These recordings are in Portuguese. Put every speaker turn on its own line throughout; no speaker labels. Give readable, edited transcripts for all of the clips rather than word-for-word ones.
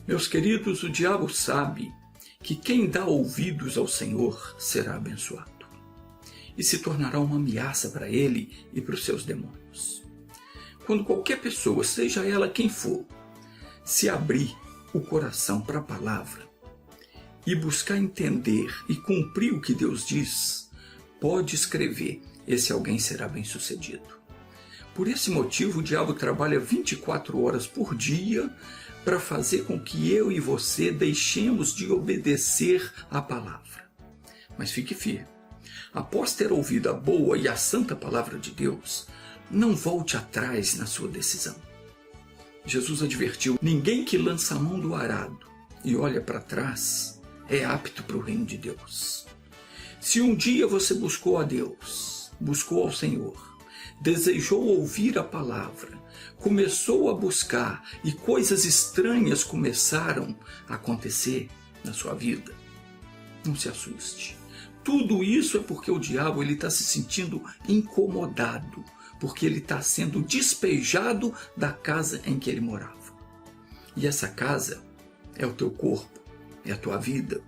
Meus queridos, o diabo sabe que quem dá ouvidos ao Senhor será abençoado e se tornará uma ameaça para ele e para os seus demônios. Quando qualquer pessoa, seja ela quem for, se abrir o coração para a palavra e buscar entender e cumprir o que Deus diz, pode escrever, esse alguém será bem-sucedido. Por esse motivo, o diabo trabalha 24 horas por dia para fazer com que eu e você deixemos de obedecer à palavra. Mas fique firme. Após ter ouvido a boa e a santa palavra de Deus, não volte atrás na sua decisão. Jesus advertiu: ninguém que lança a mão do arado e olha para trás é apto para o reino de Deus. Se um dia você buscou a Deus, buscou ao Senhor, desejou ouvir a palavra, começou a buscar e coisas estranhas começaram a acontecer na sua vida, não se assuste. Tudo isso é porque o diabo está se sentindo incomodado, porque ele está sendo despejado da casa em que ele morava. E essa casa é o teu corpo, é a tua vida,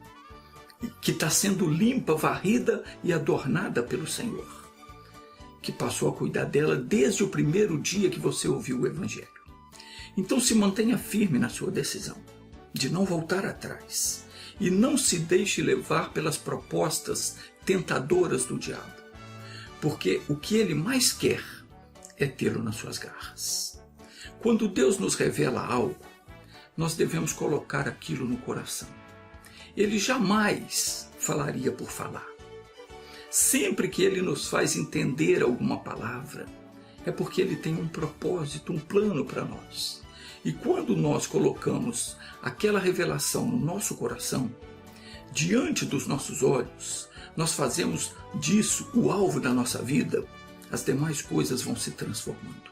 que está sendo limpa, varrida e adornada pelo Senhor, que passou a cuidar dela desde o primeiro dia que você ouviu o Evangelho. Então se mantenha firme na sua decisão de não voltar atrás e não se deixe levar pelas propostas tentadoras do diabo, porque o que ele mais quer é tê-lo nas suas garras. Quando Deus nos revela algo, nós devemos colocar aquilo no coração. Ele jamais falaria por falar. Sempre que ele nos faz entender alguma palavra, é porque ele tem um propósito, um plano para nós. E quando nós colocamos aquela revelação no nosso coração, diante dos nossos olhos, nós fazemos disso o alvo da nossa vida, as demais coisas vão se transformando.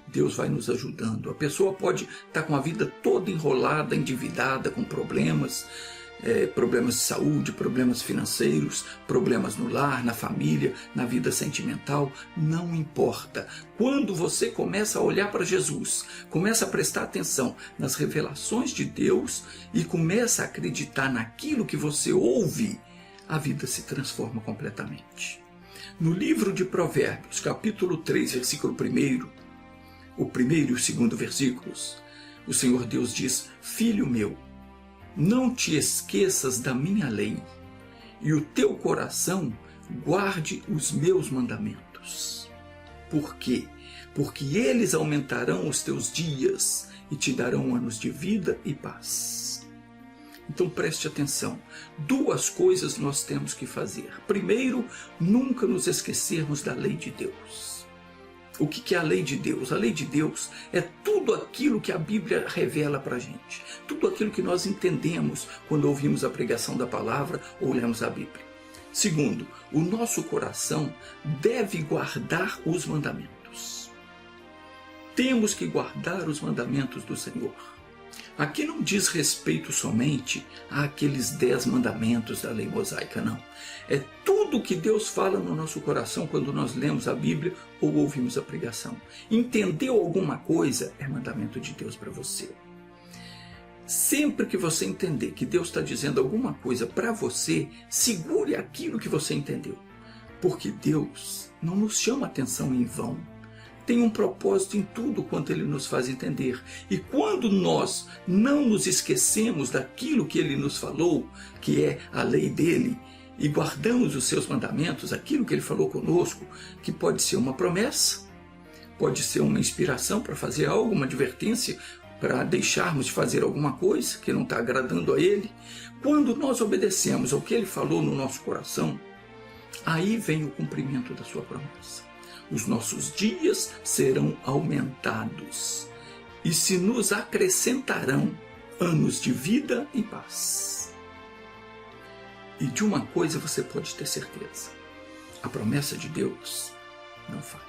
Deus vai nos ajudando. A pessoa pode estar com a vida toda enrolada, endividada, com problemas de saúde, problemas financeiros, problemas no lar, na família, na vida sentimental, não importa. Quando você começa a olhar para Jesus, começa a prestar atenção nas revelações de Deus e começa a acreditar naquilo que você ouve, a vida se transforma completamente. No livro de Provérbios, capítulo 3, versículo 1, o primeiro e o segundo versículos, o Senhor Deus diz: filho meu, não te esqueças da minha lei, e o teu coração guarde os meus mandamentos. Por quê? Porque eles aumentarão os teus dias e te darão anos de vida e paz. Então preste atenção. Duas coisas nós temos que fazer. Primeiro, nunca nos esquecermos da lei de Deus. O que é a lei de Deus? A lei de Deus é tudo aquilo que a Bíblia revela para a gente. Tudo aquilo que nós entendemos quando ouvimos a pregação da palavra ou lemos a Bíblia. Segundo, o nosso coração deve guardar os mandamentos. Temos que guardar os mandamentos do Senhor. Aqui não diz respeito somente àqueles 10 mandamentos da lei mosaica, não. É tudo que Deus fala no nosso coração quando nós lemos a Bíblia ou ouvimos a pregação. Entendeu alguma coisa? É mandamento de Deus para você. Sempre que você entender que Deus está dizendo alguma coisa para você, segure aquilo que você entendeu. Porque Deus não nos chama atenção em vão. Tem um propósito em tudo quanto Ele nos faz entender. E quando nós não nos esquecemos daquilo que Ele nos falou, que é a lei dEle, e guardamos os seus mandamentos, aquilo que Ele falou conosco, que pode ser uma promessa, pode ser uma inspiração para fazer algo, uma advertência, para deixarmos de fazer alguma coisa que não está agradando a Ele. Quando nós obedecemos ao que Ele falou no nosso coração, aí vem o cumprimento da sua promessa. Os nossos dias serão aumentados e se nos acrescentarão anos de vida e paz. E de uma coisa você pode ter certeza: a promessa de Deus não falha.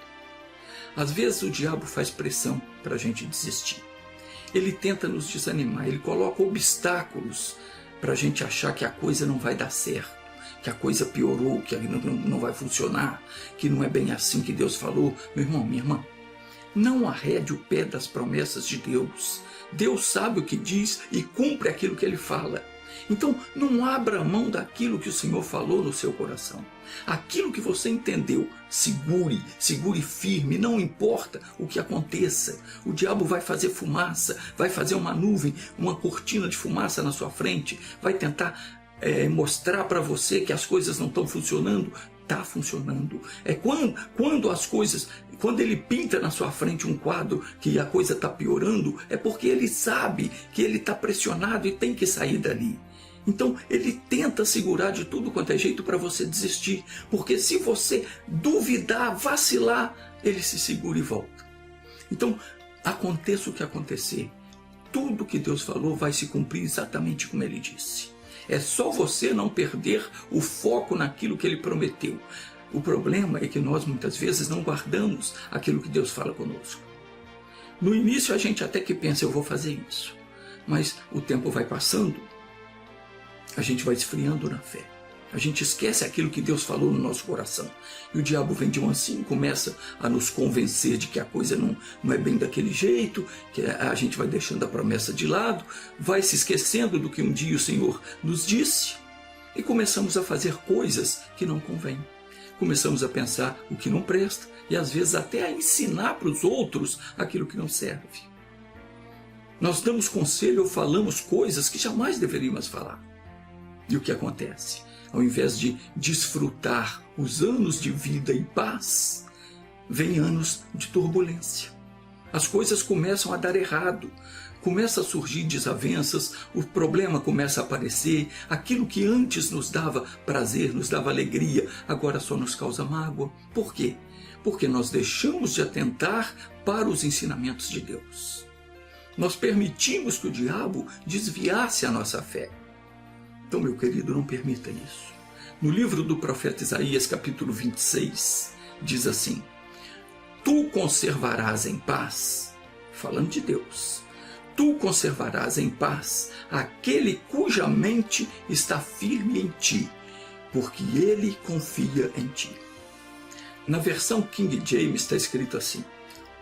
Às vezes o diabo faz pressão para a gente desistir. Ele tenta nos desanimar, ele coloca obstáculos para a gente achar que a coisa não vai dar certo. que a coisa piorou, que não vai funcionar, que não é bem assim que Deus falou, meu irmão, minha irmã, não arrede o pé das promessas de Deus. Deus sabe o que diz e cumpre aquilo que Ele fala. Então, não abra mão daquilo que o Senhor falou no seu coração. Aquilo que você entendeu, segure firme, não importa o que aconteça. O diabo vai fazer fumaça, vai fazer uma nuvem, uma cortina de fumaça na sua frente, vai tentar mostrar para você que as coisas não estão funcionando. Está funcionando. É quando ele pinta na sua frente um quadro que a coisa está piorando, é porque ele sabe que ele está pressionado e tem que sair dali. Então ele tenta segurar de tudo quanto é jeito para você desistir, porque se você duvidar, vacilar, ele se segura e volta. Então, aconteça o que acontecer, tudo que Deus falou vai se cumprir exatamente como Ele disse. É só você não perder o foco naquilo que Ele prometeu. O problema é que nós muitas vezes não guardamos aquilo que Deus fala conosco. No início a gente até que pensa, eu vou fazer isso, mas o tempo vai passando, a gente vai esfriando na fé. A gente esquece aquilo que Deus falou no nosso coração. E o diabo vem de mansinho, começa a nos convencer de que a coisa não é bem daquele jeito, que a gente vai deixando a promessa de lado, vai se esquecendo do que um dia o Senhor nos disse, e começamos a fazer coisas que não convêm. Começamos a pensar o que não presta, e às vezes até a ensinar para os outros aquilo que não serve. Nós damos conselho ou falamos coisas que jamais deveríamos falar. E o que acontece? Ao invés de desfrutar os anos de vida em paz, vem anos de turbulência. As coisas começam a dar errado, começa a surgir desavenças, o problema começa a aparecer, aquilo que antes nos dava prazer, nos dava alegria, agora só nos causa mágoa. Por quê? Porque nós deixamos de atentar para os ensinamentos de Deus. Nós permitimos que o diabo desviasse a nossa fé. Então, meu querido, não permita isso. No livro do profeta Isaías, capítulo 26, diz assim: Tu conservarás em paz, falando de Deus, tu conservarás em paz aquele cuja mente está firme em ti, porque ele confia em ti. Na versão King James está escrito assim: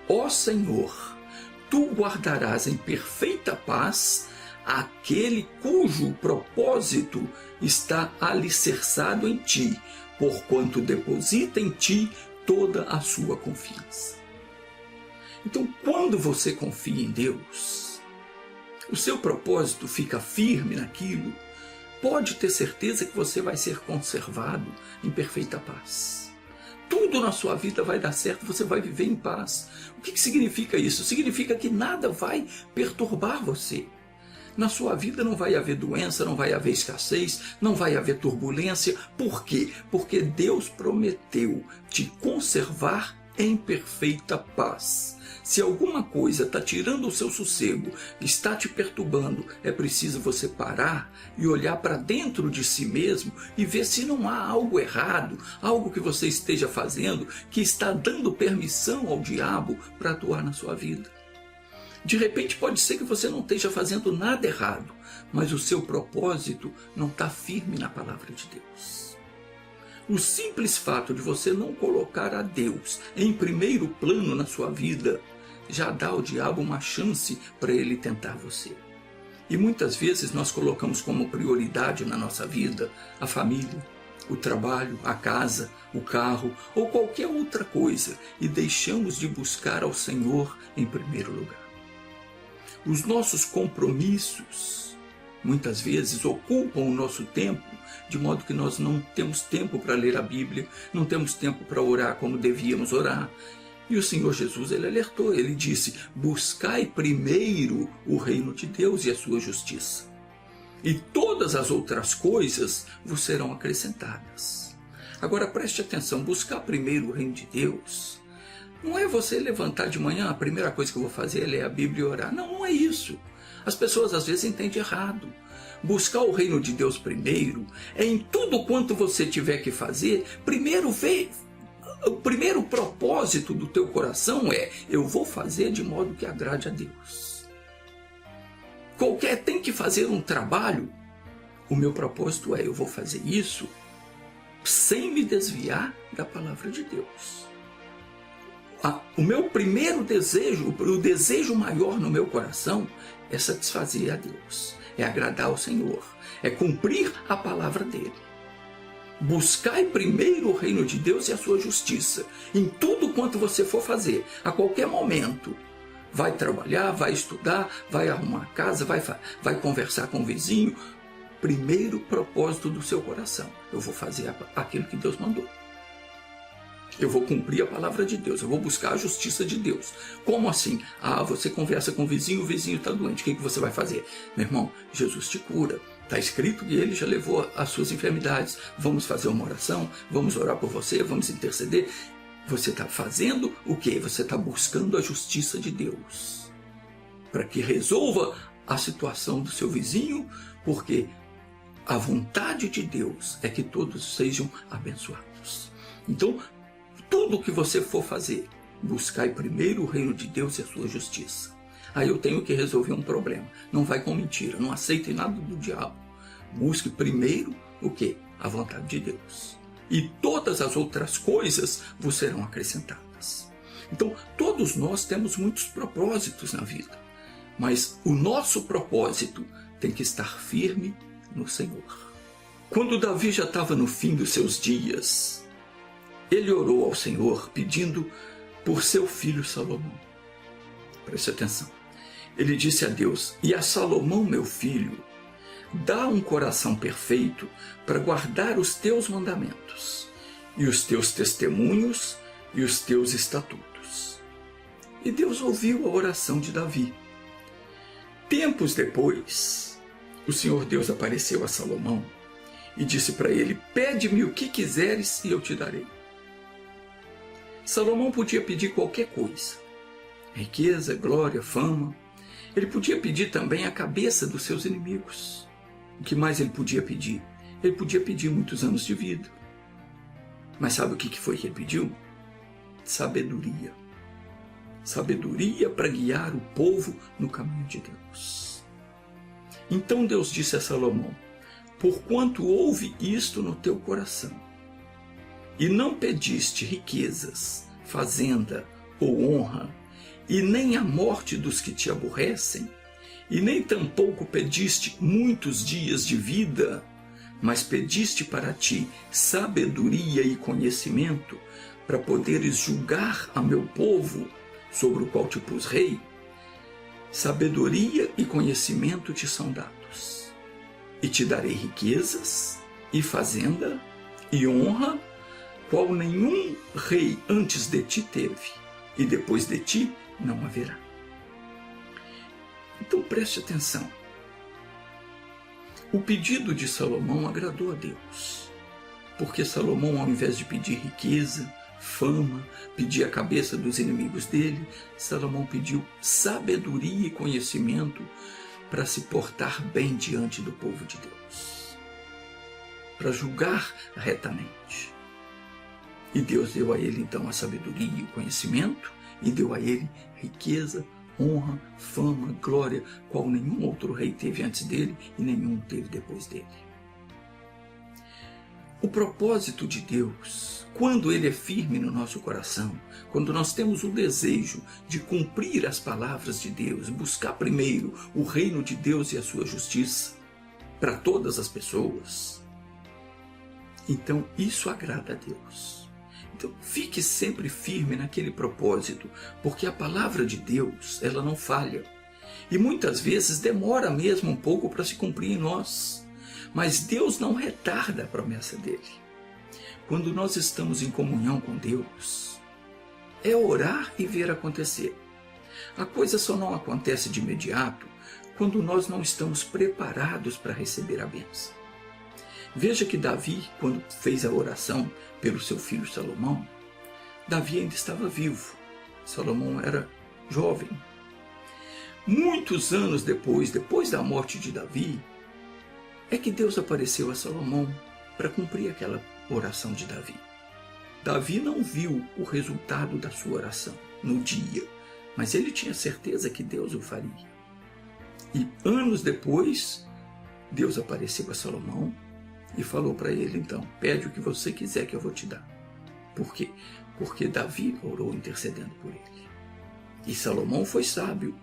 Ó Senhor, tu guardarás em perfeita paz aquele cujo propósito está alicerçado em ti, porquanto deposita em ti toda a sua confiança. Então, quando você confia em Deus, o seu propósito fica firme naquilo, pode ter certeza que você vai ser conservado em perfeita paz. Tudo na sua vida vai dar certo, você vai viver em paz. O que significa isso? Significa que nada vai perturbar você. Na sua vida não vai haver doença, não vai haver escassez, não vai haver turbulência. Por quê? Porque Deus prometeu te conservar em perfeita paz. Se alguma coisa está tirando o seu sossego, está te perturbando, é preciso você parar e olhar para dentro de si mesmo e ver se não há algo errado, algo que você esteja fazendo que está dando permissão ao diabo para atuar na sua vida. De repente pode ser que você não esteja fazendo nada errado, mas o seu propósito não está firme na palavra de Deus. O simples fato de você não colocar a Deus em primeiro plano na sua vida já dá ao diabo uma chance para ele tentar você. E muitas vezes nós colocamos como prioridade na nossa vida a família, o trabalho, a casa, o carro ou qualquer outra coisa e deixamos de buscar ao Senhor em primeiro lugar. Os nossos compromissos muitas vezes ocupam o nosso tempo, de modo que nós não temos tempo para ler a Bíblia, não temos tempo para orar como devíamos orar. E o Senhor Jesus, ele alertou, ele disse: buscai primeiro o reino de Deus e a sua justiça, e todas as outras coisas vos serão acrescentadas. Agora preste atenção, buscar primeiro o reino de Deus não é você levantar de manhã, a primeira coisa que eu vou fazer é ler a Bíblia e orar. Não, não é isso. As pessoas às vezes entendem errado. Buscar o reino de Deus primeiro é em tudo quanto você tiver que fazer, primeiro ver. O primeiro propósito do teu coração é: eu vou fazer de modo que agrade a Deus. Tem que fazer um trabalho, o meu propósito é: eu vou fazer isso sem me desviar da palavra de Deus. O meu primeiro desejo, o desejo maior no meu coração é satisfazer a Deus, é agradar ao Senhor, é cumprir a palavra dele. Buscai primeiro o reino de Deus e a sua justiça, em tudo quanto você for fazer, a qualquer momento. Vai trabalhar, vai estudar, vai arrumar a casa, vai conversar com o vizinho. Primeiro propósito do seu coração: eu vou fazer aquilo que Deus mandou. Eu vou cumprir a palavra de Deus, eu vou buscar a justiça de Deus. Como assim? Você conversa com o vizinho está doente, o que você vai fazer? Meu irmão, Jesus te cura. Está escrito que ele já levou as suas enfermidades. Vamos fazer uma oração, vamos orar por você, vamos interceder. Você está fazendo o quê? Você está buscando a justiça de Deus, para que resolva a situação do seu vizinho, porque a vontade de Deus é que todos sejam abençoados. Então, tudo que você for fazer, buscai primeiro o reino de Deus e a sua justiça. Aí eu tenho que resolver um problema. Não vai com mentira, não aceite nada do diabo. Busque primeiro o quê? A vontade de Deus. E todas as outras coisas vos serão acrescentadas. Então, todos nós temos muitos propósitos na vida, mas o nosso propósito tem que estar firme no Senhor. Quando Davi já estava no fim dos seus dias, ele orou ao Senhor pedindo por seu filho Salomão. Preste atenção. Ele disse a Deus: e a Salomão, meu filho, dá um coração perfeito para guardar os teus mandamentos, e os teus testemunhos e os teus estatutos. E Deus ouviu a oração de Davi. Tempos depois, o Senhor Deus apareceu a Salomão e disse para ele: pede-me o que quiseres e eu te darei. Salomão podia pedir qualquer coisa: riqueza, glória, fama. Ele podia pedir também a cabeça dos seus inimigos. O que mais ele podia pedir? Ele podia pedir muitos anos de vida. Mas sabe o que foi que ele pediu? Sabedoria. Sabedoria para guiar o povo no caminho de Deus. Então Deus disse a Salomão: porquanto houve isto no teu coração, e não pediste riquezas, fazenda ou honra, e nem a morte dos que te aborrecem, e nem tampouco pediste muitos dias de vida, mas pediste para ti sabedoria e conhecimento, para poderes julgar a meu povo, sobre o qual te pus rei, sabedoria e conhecimento te são dados. E te darei riquezas, e fazenda, e honra, qual nenhum rei antes de ti teve, e depois de ti não haverá. Então preste atenção. O pedido de Salomão agradou a Deus, porque Salomão, ao invés de pedir riqueza, fama, pedir a cabeça dos inimigos dele, Salomão pediu sabedoria e conhecimento para se portar bem diante do povo de Deus, para julgar retamente. E Deus deu a ele então a sabedoria e o conhecimento, e deu a ele riqueza, honra, fama, glória, qual nenhum outro rei teve antes dele e nenhum teve depois dele. O propósito de Deus, quando ele é firme no nosso coração, quando nós temos o desejo de cumprir as palavras de Deus, buscar primeiro o reino de Deus e a sua justiça para todas as pessoas, então isso agrada a Deus. Então, fique sempre firme naquele propósito, porque a palavra de Deus, ela não falha. E muitas vezes demora mesmo um pouco para se cumprir em nós. Mas Deus não retarda a promessa dele. Quando nós estamos em comunhão com Deus, é orar e ver acontecer. A coisa só não acontece de imediato quando nós não estamos preparados para receber a bênção. Veja que Davi, quando fez a oração pelo seu filho Salomão, Davi ainda estava vivo. Salomão era jovem. Muitos anos depois da morte de Davi, é que Deus apareceu a Salomão para cumprir aquela oração de Davi. Davi não viu o resultado da sua oração no dia, mas ele tinha certeza que Deus o faria. E anos depois, Deus apareceu a Salomão e falou para ele, então, pede o que você quiser que eu vou te dar. Por quê? Porque Davi orou intercedendo por ele. E Salomão foi sábio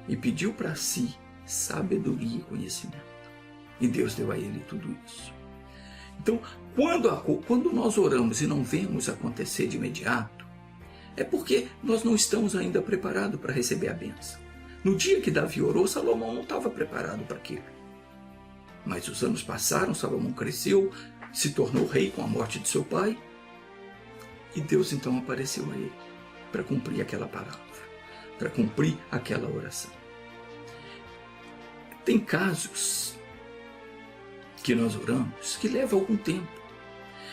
e pediu para si sabedoria e conhecimento. E Deus deu a ele tudo isso. Então, quando nós oramos e não vemos acontecer de imediato, é porque nós não estamos ainda preparados para receber a bênção. No dia que Davi orou, Salomão não estava preparado para aquilo. Mas os anos passaram, Salomão cresceu, se tornou rei com a morte de seu pai, e Deus então apareceu a ele para cumprir aquela palavra, para cumprir aquela oração. Tem casos que nós oramos que levam algum tempo,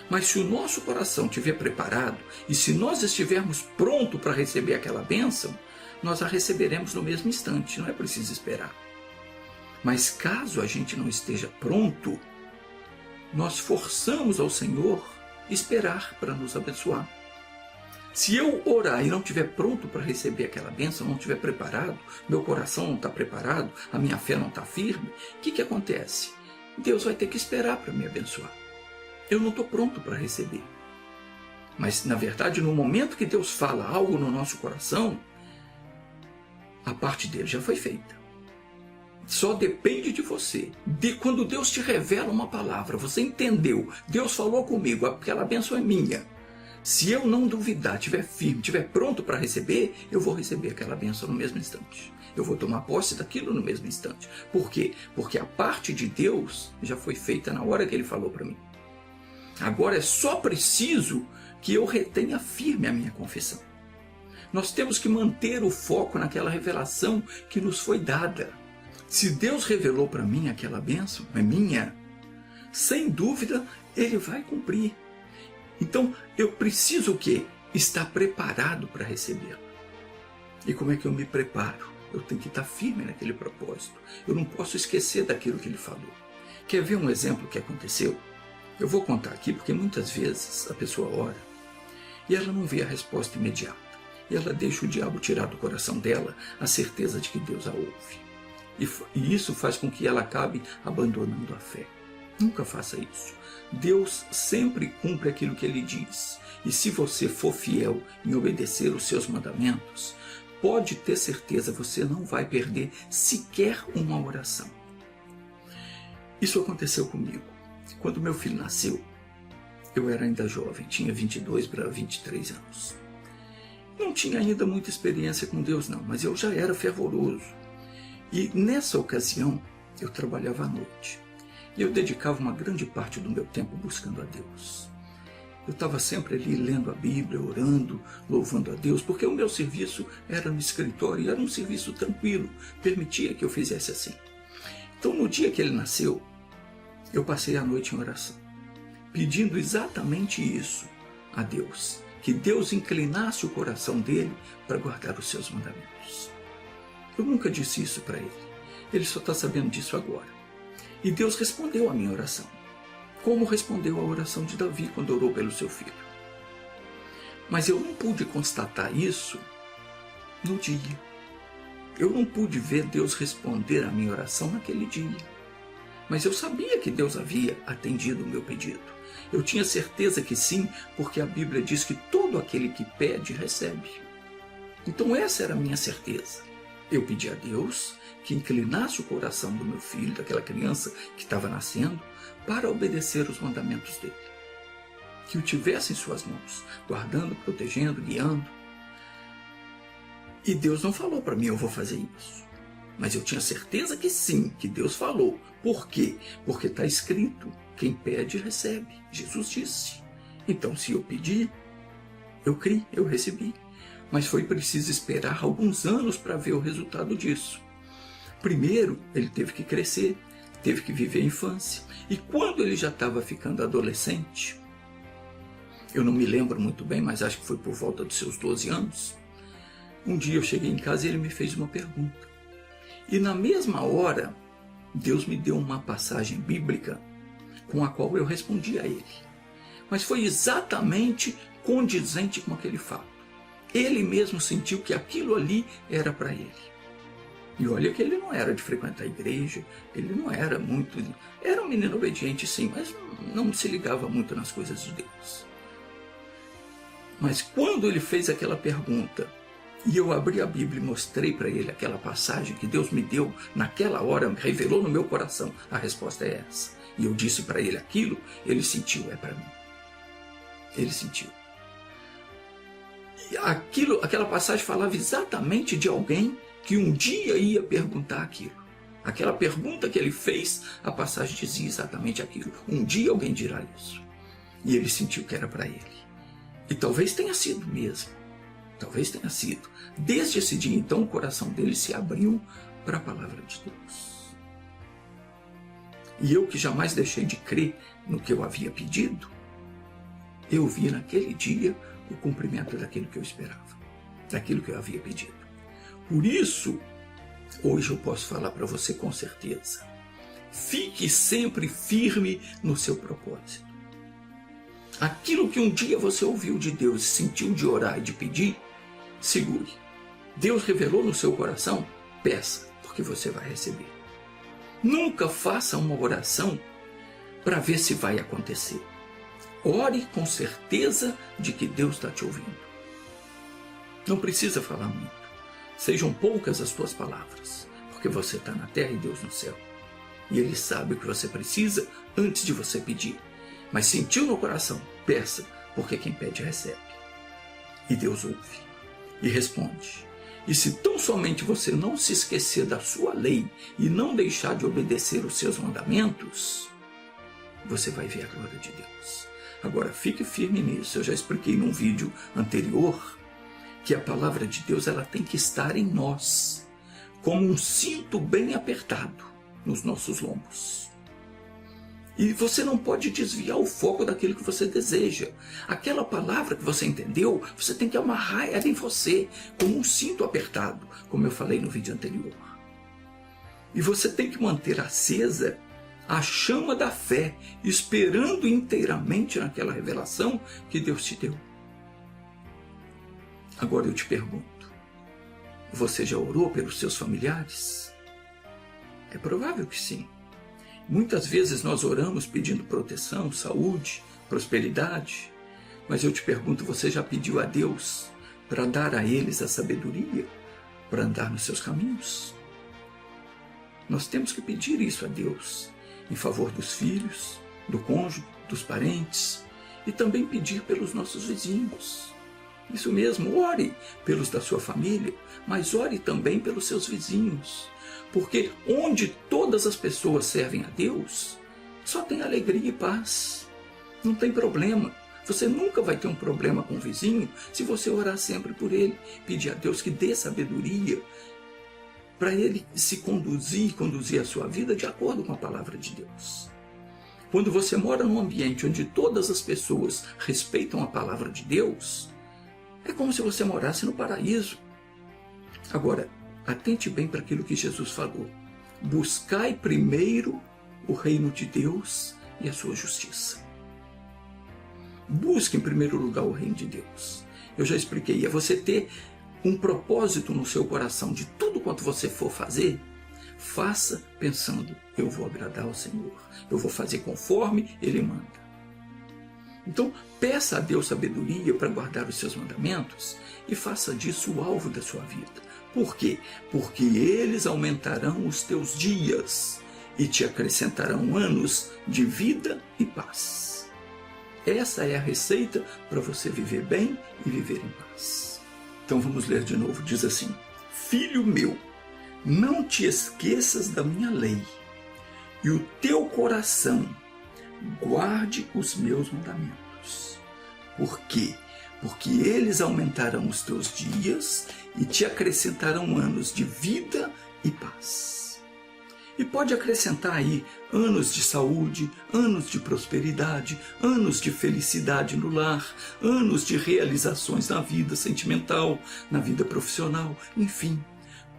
mas se o nosso coração estiver preparado e se nós estivermos prontos para receber aquela bênção, nós a receberemos no mesmo instante, não é preciso esperar. Mas caso a gente não esteja pronto, nós forçamos ao Senhor esperar para nos abençoar. Se eu orar e não estiver pronto para receber aquela bênção, não estiver preparado, meu coração não está preparado, a minha fé não está firme, o que acontece? Deus vai ter que esperar para me abençoar. Eu não estou pronto para receber. Mas, na verdade, no momento que Deus fala algo no nosso coração, a parte dele já foi feita. Só depende de você. Quando Deus te revela uma palavra, você entendeu, Deus falou comigo, aquela bênção é minha. Se eu não duvidar, estiver firme, estiver pronto para receber, eu vou receber aquela bênção no mesmo instante. Eu vou tomar posse daquilo no mesmo instante. Por quê? Porque a parte de Deus já foi feita na hora que Ele falou para mim. Agora é só preciso que eu retenha firme a minha confissão. Nós temos que manter o foco naquela revelação que nos foi dada. Se Deus revelou para mim aquela bênção, é minha, sem dúvida Ele vai cumprir. Então eu preciso o quê? Estar preparado para recebê-la. E como é que eu me preparo? Eu tenho que estar firme naquele propósito. Eu não posso esquecer daquilo que Ele falou. Quer ver um exemplo que aconteceu? Eu vou contar aqui porque muitas vezes a pessoa ora e ela não vê a resposta imediata. E ela deixa o diabo tirar do coração dela a certeza de que Deus a ouve. E isso faz com que ela acabe abandonando a fé. Nunca faça isso. Deus sempre cumpre aquilo que Ele diz. E se você for fiel em obedecer os seus mandamentos, pode ter certeza, você não vai perder sequer uma oração. Isso aconteceu comigo. Quando meu filho nasceu, eu era ainda jovem, tinha 22 para 23 anos. Não tinha ainda muita experiência com Deus não, mas eu já era fervoroso. E nessa ocasião, eu trabalhava à noite. E eu dedicava uma grande parte do meu tempo buscando a Deus. Eu estava sempre ali lendo a Bíblia, orando, louvando a Deus, porque o meu serviço era no escritório e era um serviço tranquilo, permitia que eu fizesse assim. Então, no dia que ele nasceu, eu passei a noite em oração, pedindo exatamente isso a Deus, que Deus inclinasse o coração dele para guardar os seus mandamentos. Eu nunca disse isso para ele só está sabendo disso agora. E Deus respondeu a minha oração, como respondeu a oração de Davi quando orou pelo seu filho. Mas eu não pude constatar isso no dia. Eu não pude ver Deus responder a minha oração naquele dia. Mas eu sabia que Deus havia atendido o meu pedido. Eu tinha certeza que sim, porque a Bíblia diz que todo aquele que pede, recebe. Então essa era a minha certeza. Eu pedi a Deus que inclinasse o coração do meu filho, daquela criança que estava nascendo, para obedecer os mandamentos dele. Que o tivesse em suas mãos, guardando, protegendo, guiando. E Deus não falou para mim, eu vou fazer isso. Mas eu tinha certeza que sim, que Deus falou. Por quê? Porque está escrito, quem pede, recebe. Jesus disse. Então, se eu pedir, eu criei, eu recebi. Mas foi preciso esperar alguns anos para ver o resultado disso. Primeiro, ele teve que crescer, teve que viver a infância. E quando ele já estava ficando adolescente, eu não me lembro muito bem, mas acho que foi por volta dos seus 12 anos, um dia eu cheguei em casa e ele me fez uma pergunta. E na mesma hora, Deus me deu uma passagem bíblica com a qual eu respondi a ele. Mas foi exatamente condizente com aquele fato. Ele mesmo sentiu que aquilo ali era para ele. E olha que ele não era de frequentar a igreja, ele não era muito... Era um menino obediente, sim, mas não se ligava muito nas coisas de Deus. Mas quando ele fez aquela pergunta, e eu abri a Bíblia e mostrei para ele aquela passagem que Deus me deu naquela hora, revelou no meu coração, a resposta é essa. E eu disse para ele aquilo, ele sentiu, é para mim. Ele sentiu. E aquela passagem falava exatamente de alguém que um dia ia perguntar aquilo. Aquela pergunta que ele fez, a passagem dizia exatamente aquilo. Um dia alguém dirá isso. E ele sentiu que era para ele. E talvez tenha sido mesmo. Talvez tenha sido. Desde esse dia, então, o coração dele se abriu para a palavra de Deus. E eu, que jamais deixei de crer no que eu havia pedido, eu vi naquele dia o cumprimento daquilo que eu esperava, daquilo que eu havia pedido. Por isso, hoje eu posso falar para você com certeza. Fique sempre firme no seu propósito. Aquilo que um dia você ouviu de Deus, sentiu de orar e de pedir, segure. Deus revelou no seu coração, peça, porque você vai receber. Nunca faça uma oração para ver se vai acontecer. Ore com certeza de que Deus está te ouvindo. Não precisa falar muito. Sejam poucas as tuas palavras, porque você está na terra e Deus no céu. E Ele sabe o que você precisa antes de você pedir. Mas sentiu no coração, peça, porque quem pede recebe. E Deus ouve e responde. E se tão somente você não se esquecer da sua lei e não deixar de obedecer os seus mandamentos, você vai ver a glória de Deus. Agora fique firme nisso. Eu já expliquei num vídeo anterior que a palavra de Deus ela tem que estar em nós, como um cinto bem apertado nos nossos lombos. E você não pode desviar o foco daquilo que você deseja. Aquela palavra que você entendeu, você tem que amarrar ela em você, como um cinto apertado, como eu falei no vídeo anterior. E você tem que manter acesa a chama da fé, esperando inteiramente naquela revelação que Deus te deu. Agora eu te pergunto, você já orou pelos seus familiares? É provável que sim. Muitas vezes nós oramos pedindo proteção, saúde, prosperidade, mas eu te pergunto, você já pediu a Deus para dar a eles a sabedoria para andar nos seus caminhos? Nós temos que pedir isso a Deus, em favor dos filhos, do cônjuge, dos parentes, e também pedir pelos nossos vizinhos. Isso mesmo, ore pelos da sua família, mas ore também pelos seus vizinhos. Porque onde todas as pessoas servem a Deus, só tem alegria e paz. Não tem problema. Você nunca vai ter um problema com o vizinho se você orar sempre por ele. Pedir a Deus que dê sabedoria para ele se conduzir a sua vida de acordo com a palavra de Deus. Quando você mora num ambiente onde todas as pessoas respeitam a palavra de Deus, é como se você morasse no paraíso. Agora, atente bem para aquilo que Jesus falou. Buscai primeiro o reino de Deus e a sua justiça. Busque em primeiro lugar o reino de Deus. Eu já expliquei, é você ter um propósito no seu coração de tudo quanto você for fazer, faça pensando, eu vou agradar ao Senhor, eu vou fazer conforme Ele manda. Então, peça a Deus sabedoria para guardar os seus mandamentos e faça disso o alvo da sua vida. Por quê? Porque eles aumentarão os teus dias e te acrescentarão anos de vida e paz. Essa é a receita para você viver bem e viver em paz. Então vamos ler de novo. Diz assim: Filho meu, não te esqueças da minha lei, e o teu coração guarde os meus mandamentos. Por quê? Porque eles aumentarão os teus dias e te acrescentarão anos de vida e paz. E pode acrescentar aí anos de saúde, anos de prosperidade, anos de felicidade no lar, anos de realizações na vida sentimental, na vida profissional, enfim.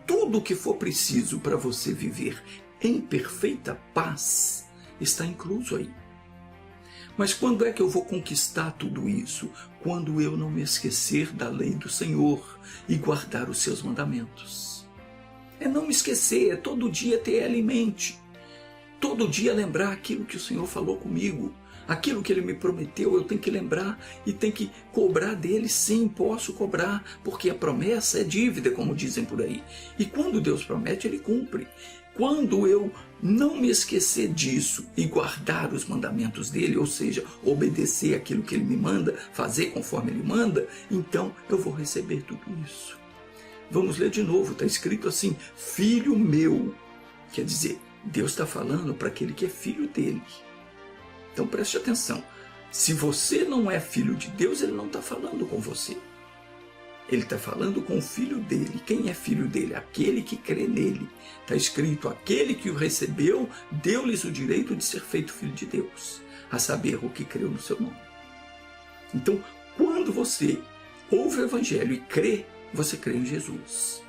Tudo o que for preciso para você viver em perfeita paz está incluso aí. Mas quando é que eu vou conquistar tudo isso? Quando eu não me esquecer da lei do Senhor e guardar os seus mandamentos. É não me esquecer, é todo dia ter ela em mente. Todo dia lembrar aquilo que o Senhor falou comigo. Aquilo que Ele me prometeu, eu tenho que lembrar e tenho que cobrar dele. Sim, posso cobrar, porque a promessa é dívida, como dizem por aí. E quando Deus promete, Ele cumpre. Quando eu não me esquecer disso e guardar os mandamentos dele, ou seja, obedecer aquilo que ele me manda, fazer conforme ele manda, então eu vou receber tudo isso. Vamos ler de novo, está escrito assim, filho meu. Quer dizer, Deus está falando para aquele que é filho dele. Então preste atenção, se você não é filho de Deus, ele não está falando com você. Ele está falando com o filho dele. Quem é filho dele? Aquele que crê nele. Está escrito, aquele que o recebeu, deu-lhes o direito de ser feito filho de Deus, a saber, o que creu no seu nome. Então, quando você ouve o evangelho e crê, você crê em Jesus.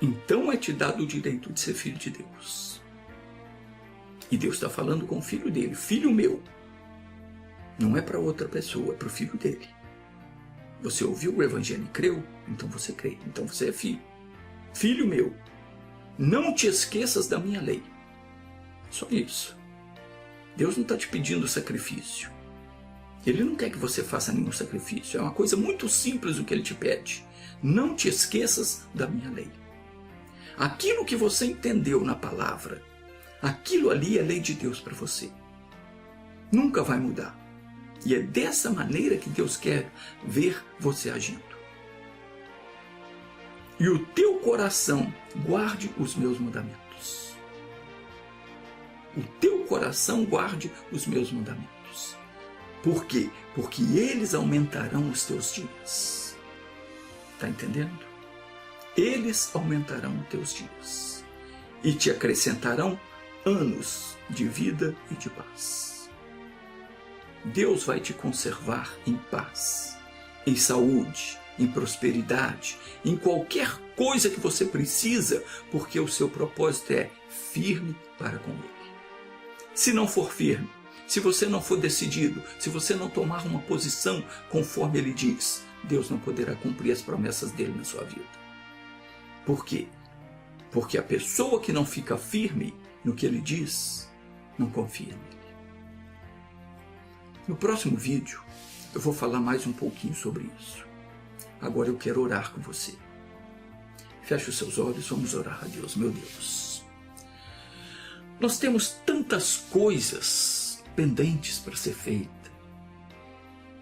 Então é te dado o direito de ser filho de Deus. E Deus está falando com o filho dele, filho meu. Não é para outra pessoa, é para o filho dele. Você ouviu o evangelho e creu? Então você crê, então você é filho. Filho meu, não te esqueças da minha lei. Só isso. Deus não está te pedindo sacrifício. Ele não quer que você faça nenhum sacrifício. É uma coisa muito simples o que ele te pede. Não te esqueças da minha lei. Aquilo que você entendeu na palavra, aquilo ali é lei de Deus para você. Nunca vai mudar. E é dessa maneira que Deus quer ver você agindo. E o teu coração guarde os meus mandamentos. O teu coração guarde os meus mandamentos. Por quê? Porque eles aumentarão os teus dias. Está entendendo? Eles aumentarão os teus dias. E te acrescentarão anos de vida e de paz. Deus vai te conservar em paz, em saúde, em prosperidade, em qualquer coisa que você precisa, porque o seu propósito é firme para com Ele. Se não for firme, se você não for decidido, se você não tomar uma posição conforme Ele diz, Deus não poderá cumprir as promessas dele na sua vida. Por quê? Porque a pessoa que não fica firme no que Ele diz, não confia nele. No próximo vídeo, eu vou falar mais um pouquinho sobre isso. Agora eu quero orar com você. Feche os seus olhos, vamos orar a Deus. Meu Deus, nós temos tantas coisas pendentes para ser feitas.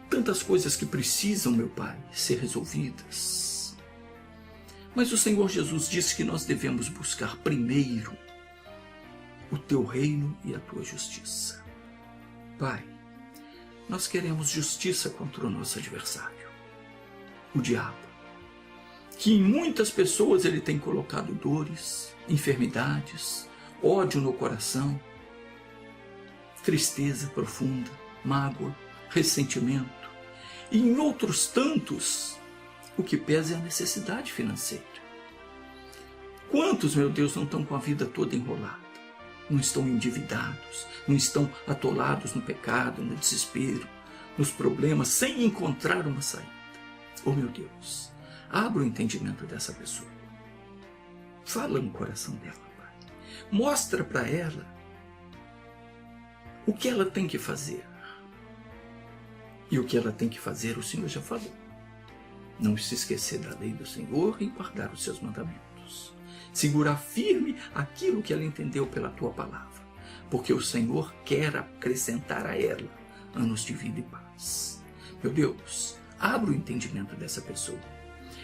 Tantas coisas que precisam, meu Pai, ser resolvidas. Mas o Senhor Jesus disse que nós devemos buscar primeiro o Teu reino e a Tua justiça. Pai, nós queremos justiça contra o nosso adversário, o diabo, que em muitas pessoas ele tem colocado dores, enfermidades, ódio no coração, tristeza profunda, mágoa, ressentimento. E em outros tantos, o que pesa é a necessidade financeira. Quantos, meu Deus, não estão com a vida toda enrolada? Não estão endividados, não estão atolados no pecado, no desespero, nos problemas, sem encontrar uma saída. Oh, meu Deus, abra o entendimento dessa pessoa. Fala no coração dela, Pai. Mostra para ela o que ela tem que fazer. E o que ela tem que fazer, o Senhor já falou. Não se esquecer da lei do Senhor e guardar os seus mandamentos. Segurar firme aquilo que ela entendeu pela tua palavra, porque o Senhor quer acrescentar a ela anos de vida e paz. Meu Deus, abra o entendimento dessa pessoa,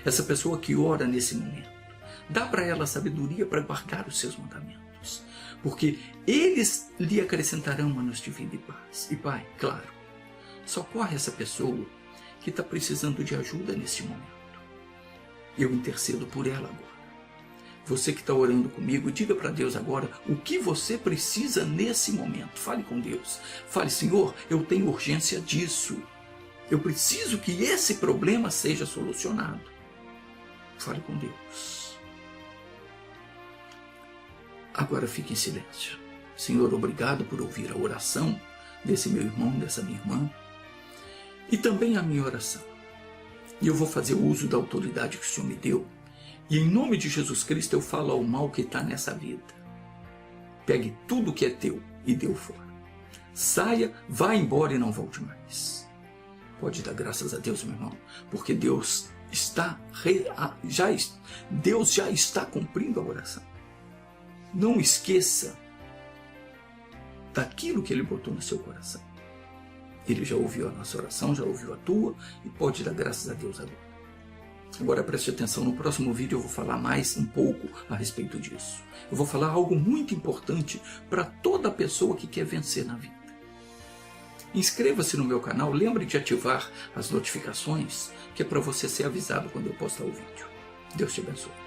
essa pessoa que ora nesse momento. Dá para ela sabedoria para guardar os seus mandamentos, porque eles lhe acrescentarão anos de vida e paz. E Pai, claro, socorre essa pessoa que está precisando de ajuda neste momento. Eu intercedo por ela agora. Você que está orando comigo, diga para Deus agora o que você precisa nesse momento. Fale com Deus. Fale, Senhor, eu tenho urgência disso. Eu preciso que esse problema seja solucionado. Fale com Deus. Agora fique em silêncio. Senhor, obrigado por ouvir a oração desse meu irmão, dessa minha irmã. E também a minha oração. E eu vou fazer uso da autoridade que o Senhor me deu E em nome de Jesus Cristo eu falo ao mal que está nessa vida. Pegue tudo que é teu e dê-o fora. Saia, vá embora e não volte mais. Pode dar graças a Deus, meu irmão, porque Deus já está cumprindo a oração. Não esqueça daquilo que Ele botou no seu coração. Ele já ouviu a nossa oração, já ouviu a tua e pode dar graças a Deus agora. Agora preste atenção, no próximo vídeo eu vou falar mais um pouco a respeito disso. Eu vou falar algo muito importante para toda pessoa que quer vencer na vida. Inscreva-se no meu canal, lembre de ativar as notificações, que é para você ser avisado quando eu postar o vídeo. Deus te abençoe.